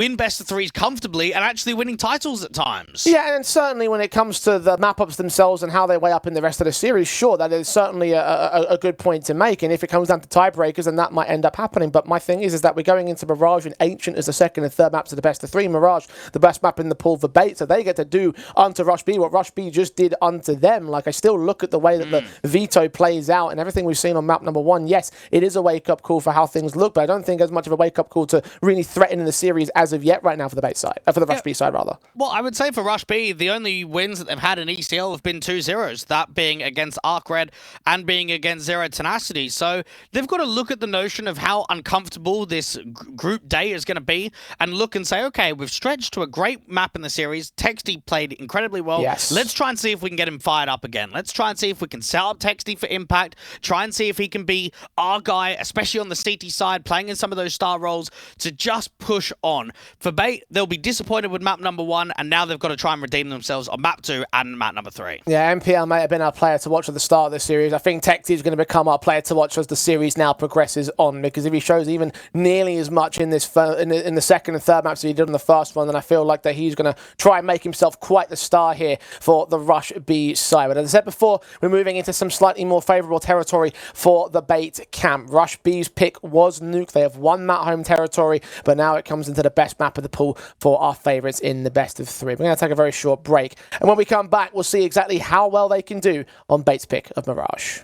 win best of threes comfortably and actually winning titles at times. Yeah, and certainly when it comes to the map-ups themselves and how they weigh up in the rest of the series, sure, that is certainly a good point to make. And if it comes down to tiebreakers, then that might end up happening. But my thing is that we're going into Mirage and Ancient as the second and third maps of the best of three. Mirage, the best map in the pool for bait, so they get to do unto Rush B what Rush B just did unto them. Like, I still look at the way that the veto plays out and everything we've seen on map number one. Yes, it is a wake-up call for how things look, but I don't think as much of a wake-up call to really threaten in the series as of yet right now for the bait side, for the Rush B side rather. Well, I would say for Rush B, the only wins that they've had in ECL have been 2-0s, that being against Arc Red and being against Zero Tenacity. So they've got to look at the notion of how uncomfortable this group day is going to be and look and say, okay, we've stretched to a great map in the series. Texty played incredibly well. Yes. Let's try and see if we can get him fired up again. Let's try and see if we can set up Texty for impact, try and see if he can be our guy, especially on the CT side, playing in some of those star roles to just push on. For Bait, they'll be disappointed with map number one, and now they've got to try and redeem themselves on map 2 and map number 3. Yeah, MPL may have been our player to watch at the start of the series. I think Texty is going to become our player to watch as the series now progresses on, because if he shows even nearly as much in this in the second and third maps as he did in the first one, then I feel like that he's going to try and make himself quite the star here for the Rush B side. But as I said before, we're moving into some slightly more favourable territory for the Bait camp. Rush B's pick was Nuke. They have won that home territory, but now it comes into the best map of the pool for our favourites in the best of three. We're going to take a very short break, and when we come back, we'll see exactly how well they can do on Bait's pick of Mirage.